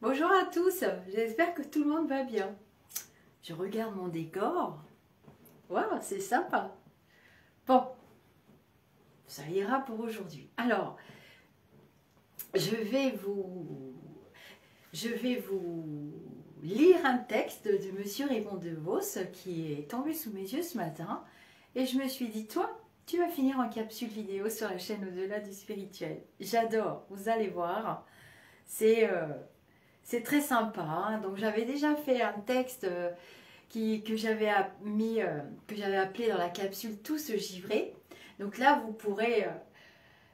Bonjour à tous, j'espère que tout le monde va bien. Je regarde mon décor. Waouh, c'est sympa. Bon, ça ira pour aujourd'hui. Alors, je vais vous lire un texte de Monsieur Raymond DeVos qui est tombé sous mes yeux ce matin. Et je me suis dit, toi, tu vas finir en capsule vidéo sur la chaîne Au-delà du spirituel. J'adore, vous allez voir. C'est très sympa, hein. Donc j'avais déjà fait un texte que j'avais appelé dans la capsule Tout se givrer. Donc là, vous pourrez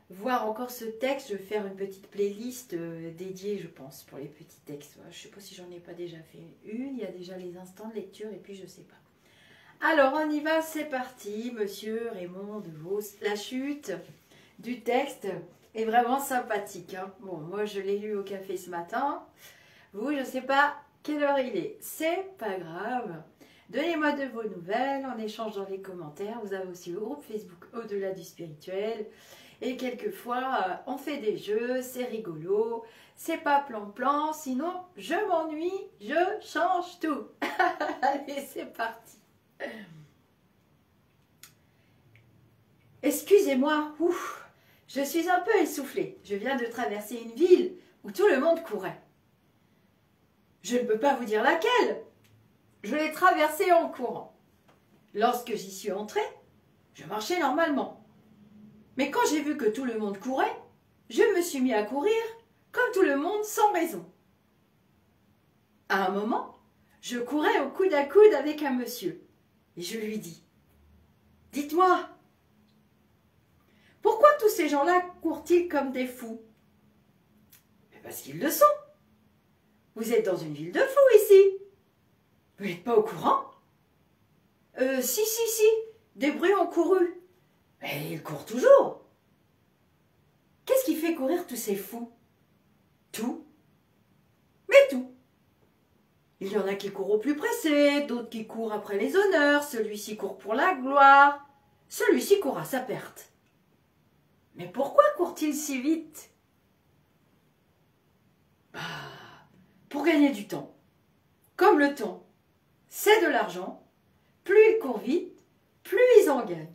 voir encore ce texte. Je vais faire une petite playlist dédiée, je pense, pour les petits textes. Je ne sais pas si j'en ai pas déjà fait une. Il y a déjà les instants de lecture et puis je ne sais pas. Alors, on y va, c'est parti. Monsieur Raymond DeVos, la chute du texte est vraiment sympathique, hein. Bon, moi, je l'ai lu au café ce matin. Vous, je ne sais pas quelle heure il est. C'est pas grave. Donnez-moi de vos nouvelles, on échange dans les commentaires. Vous avez aussi le groupe Facebook Au-delà du spirituel. Et quelquefois, on fait des jeux, c'est rigolo. C'est pas plan-plan, sinon je m'ennuie, je change tout. Allez, c'est parti. Excusez-moi, je suis un peu essoufflée. Je viens de traverser une ville où tout le monde courait. Je ne peux pas vous dire laquelle. Je l'ai traversée en courant. Lorsque j'y suis entrée, je marchais normalement. Mais quand j'ai vu que tout le monde courait, je me suis mis à courir comme tout le monde sans raison. À un moment, je courais au coude à coude avec un monsieur et je lui dis « Dites-moi, pourquoi tous ces gens-là courent-ils comme des fous ?» Parce qu'ils le sont. Vous êtes dans une ville de fous ici. Vous n'êtes pas au courant? Si, des bruits ont couru. Mais ils courent toujours. Qu'est-ce qui fait courir tous ces fous? Tout. Mais tout. Il y en a qui courent au plus pressé, d'autres qui courent après les honneurs, celui-ci court pour la gloire, celui-ci court à sa perte. Mais pourquoi court-il si vite? Pour gagner du temps. Comme le temps, c'est de l'argent, plus ils courent vite, plus ils en gagnent.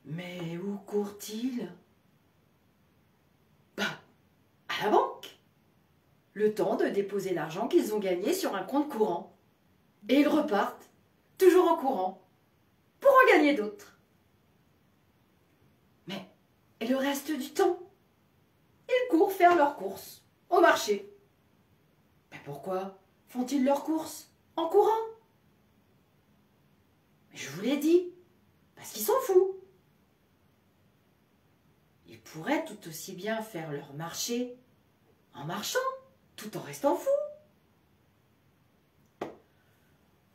Mais où courent-ils? À la banque. Le temps de déposer l'argent qu'ils ont gagné sur un compte courant. Et ils repartent, toujours en courant, pour en gagner d'autres. Mais, et le reste du temps? Ils courent faire leurs courses, au marché. Mais pourquoi font-ils leurs courses en courant? Mais je vous l'ai dit, parce qu'ils sont fous. Ils pourraient tout aussi bien faire leur marché en marchant, tout en restant fous.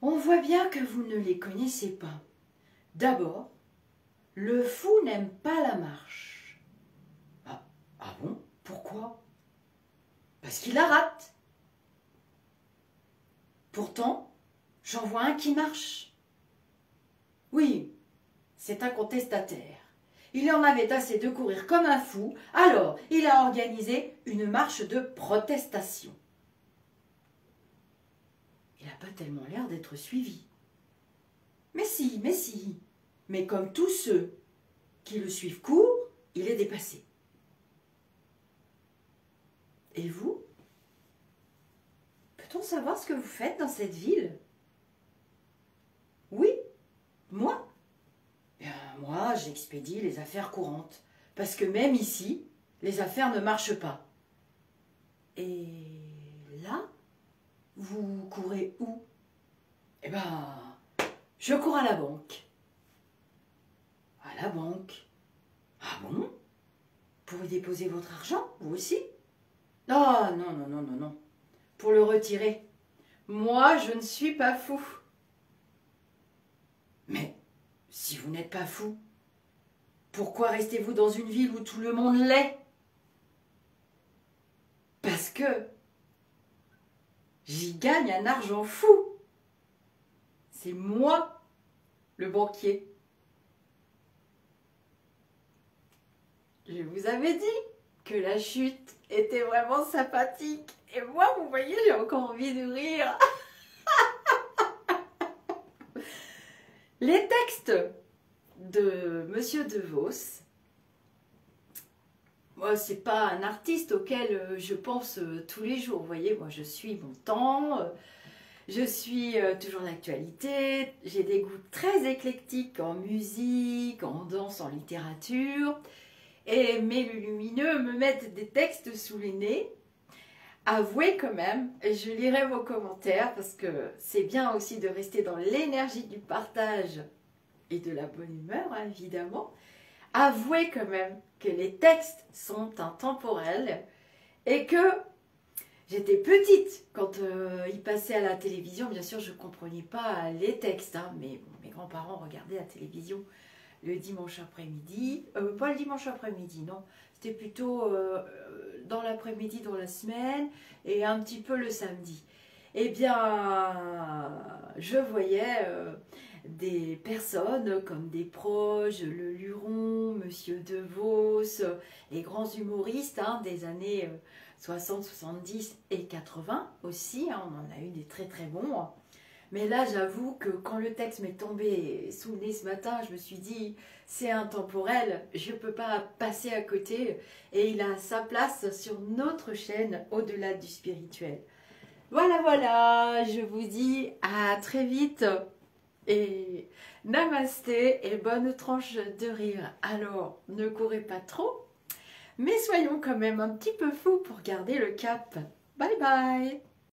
On voit bien que vous ne les connaissez pas. D'abord, le fou n'aime pas la marche. Ah bon? Pourquoi? Parce qu'il la rate. Pourtant, j'en vois un qui marche. Oui, c'est un contestataire. Il en avait assez de courir comme un fou, alors il a organisé une marche de protestation. Il n'a pas tellement l'air d'être suivi. Mais si. Mais comme tous ceux qui le suivent courent, il est dépassé. Et vous? Peut-on savoir ce que vous faites dans cette ville? Oui, moi? Moi, j'expédie les affaires courantes. Parce que même ici, les affaires ne marchent pas. Et là, vous courez où? Je cours à la banque. À la banque? Ah bon? Pour y déposer votre argent, vous aussi? Oh, non. Pour le retirer. Moi, je ne suis pas fou. Mais, si vous n'êtes pas fou, pourquoi restez-vous dans une ville où tout le monde l'est? Parce que j'y gagne un argent fou. C'est moi, le banquier. Je vous avais dit que la chute était vraiment sympathique. Et moi, vous voyez, j'ai encore envie de rire. Les textes de Monsieur De Vos, moi, c'est pas un artiste auquel je pense tous les jours. Vous voyez, moi, je suis mon temps, je suis toujours l'actualité. J'ai des goûts très éclectiques en musique, en danse, en littérature. Et mes lumineux me mettent des textes sous les nez. Avouez quand même, et je lirai vos commentaires parce que c'est bien aussi de rester dans l'énergie du partage et de la bonne humeur, hein, évidemment. Avouez quand même que les textes sont intemporels et que j'étais petite quand ils passaient à la télévision. Bien sûr, je ne comprenais pas les textes, hein, mais bon, mes grands-parents regardaient la télévision le dimanche après-midi. Pas le dimanche après-midi, non. C'était plutôt dans l'après-midi, dans la semaine, et un petit peu le samedi. Eh bien, je voyais des personnes comme des proches, Le Luron, Monsieur De Vos, les grands humoristes hein, des années 60, 70 et 80 aussi. Hein, on en a eu des très très bons. Mais là, j'avoue que quand le texte m'est tombé sous le nez ce matin, je me suis dit, c'est intemporel, je ne peux pas passer à côté. Et il a sa place sur notre chaîne au-delà du spirituel. Voilà, voilà, je vous dis à très vite. Et namasté et bonne tranche de rire. Alors, ne courez pas trop, mais soyons quand même un petit peu fous pour garder le cap. Bye bye!